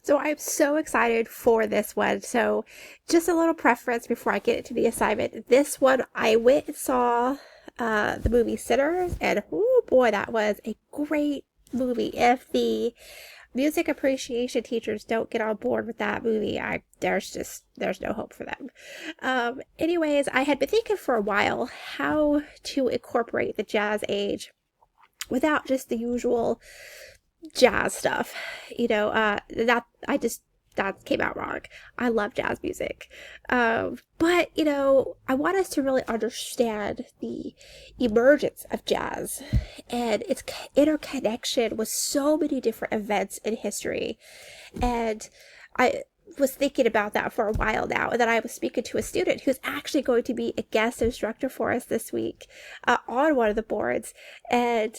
So I'm so excited for this one. So just a little preference before I get into the assignment. This one, I went and saw the movie Sinners, and oh boy, that was a great movie. If the music appreciation teachers don't get on board with that movie, there's no hope for them. Anyways, I had been thinking for a while how to incorporate the jazz age without just the usual jazz stuff. That came out wrong. I love jazz music. But, I want us to really understand the emergence of jazz and its interconnection with so many different events in history. And I was thinking about that for a while now, and then I was speaking to a student who's actually going to be a guest instructor for us this week on one of the boards, and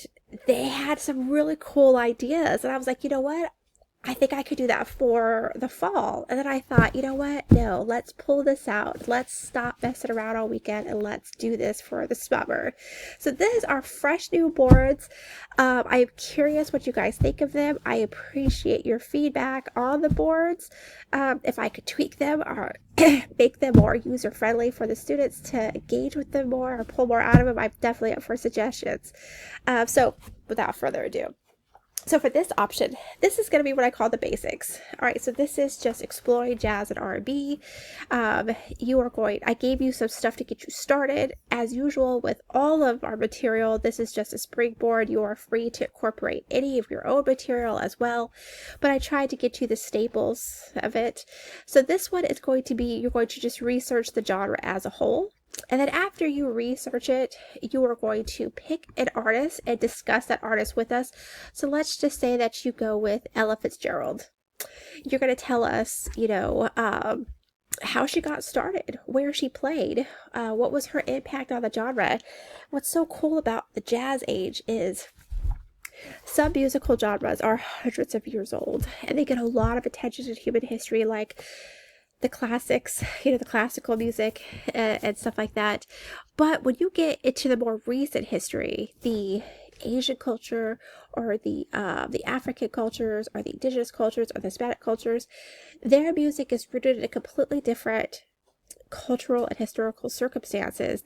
they had some really cool ideas, and I was like, you know what? I think I could do that for the fall. And then I thought, you know what? No, let's pull this out. Let's stop messing around all weekend and let's do this for the summer. So this is our fresh new boards. I'm curious what you guys think of them. I appreciate your feedback on the boards. If I could tweak them or make them more user-friendly for the students to engage with them more or pull more out of them, I'm definitely up for suggestions. So without further ado. So for this option, this is going to be what I call the basics. All right, so this is just exploring jazz and R&B. I gave you some stuff to get you started. As usual with all of our material, this is just a springboard. You are free to incorporate any of your own material as well, but I tried to get you the staples of it. So this one is going to be, you're going to just research the genre as a whole. And then after you research it, you are going to pick an artist and discuss that artist with us. So let's just say that you go with Ella Fitzgerald. You're going to tell us, how she got started, where she played, what was her impact on the genre. What's so cool about the jazz age is some musical genres are hundreds of years old, and they get a lot of attention in human history, like the classics, the classical music and stuff like that. But when you get into the more recent history, the Asian culture or the African cultures or the indigenous cultures or the Hispanic cultures, their music is rooted in a completely different cultural and historical circumstances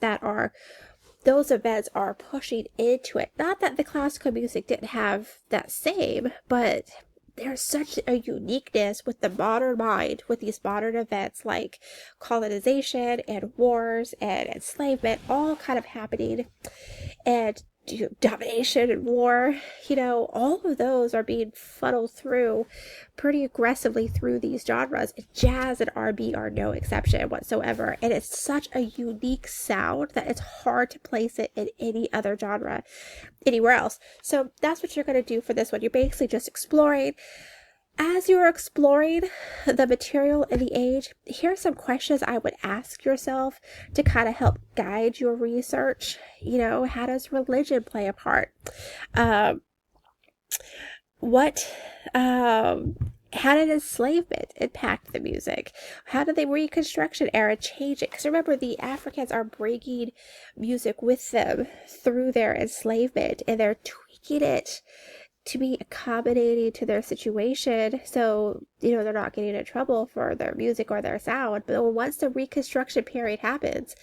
those events are pushing into it. Not that the classical music didn't have that same, but there's such a uniqueness with the modern mind, with these modern events like colonization and wars and enslavement, all kind of happening, and domination and war. All of those are being funneled through pretty aggressively through these genres. Jazz and R&B are no exception whatsoever, and it's such a unique sound that it's hard to place it in any other genre anywhere else. So that's what you're going to do for this one. You're basically just exploring. As you're exploring the material and the age, here are some questions I would ask yourself to kind of help guide your research. How does religion play a part? How did enslavement impact the music? How did the Reconstruction era change it? Because remember, the Africans are bringing music with them through their enslavement, and they're tweaking it to be accommodating to their situation, so they're not getting in trouble for their music or their sound. But once the Reconstruction period happens,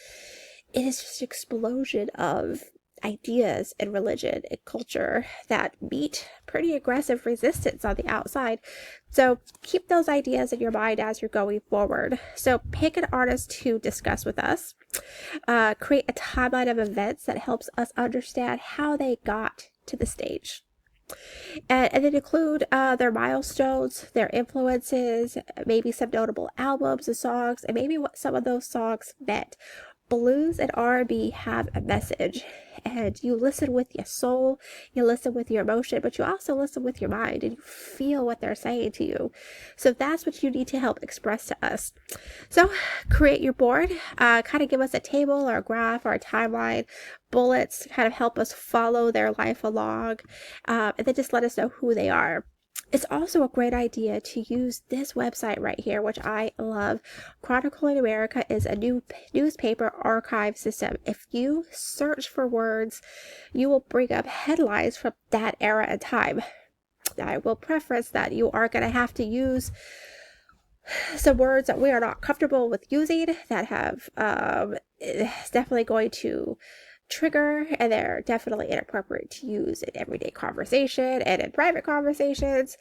it is just an explosion of ideas and religion and culture that meet pretty aggressive resistance on the outside. So keep those ideas in your mind as you're going forward. So pick an artist to discuss with us. Create a timeline of events that helps us understand how they got to the stage. And then include their milestones, their influences, maybe some notable albums and songs, and maybe what some of those songs meant. Blues and R&B have a message, and you listen with your soul, you listen with your emotion, but you also listen with your mind, and you feel what they're saying to you. So that's what you need to help express to us. So create your board, kind of give us a table or a graph or a timeline, bullets, kind of help us follow their life along, and then just let us know who they are. It's also a great idea to use this website right here, which I love. Chronicling America is a new newspaper archive system. If you search for words, you will bring up headlines from that era and time. Now, I will preface that you are going to have to use some words that we are not comfortable with using, that have it's definitely going to trigger, and they're definitely inappropriate to use in everyday conversation and in private conversations.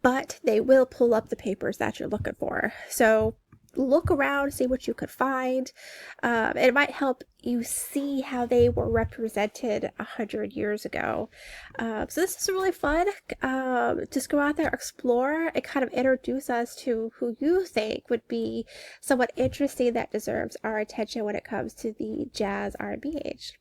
But they will pull up the papers that you're looking for. So look around, see what you could find. It might help you see how they were represented 100 years ago. So this is really fun. Just go out there, explore, and kind of introduce us to who you think would be somewhat interesting that deserves our attention when it comes to the jazz R&B age.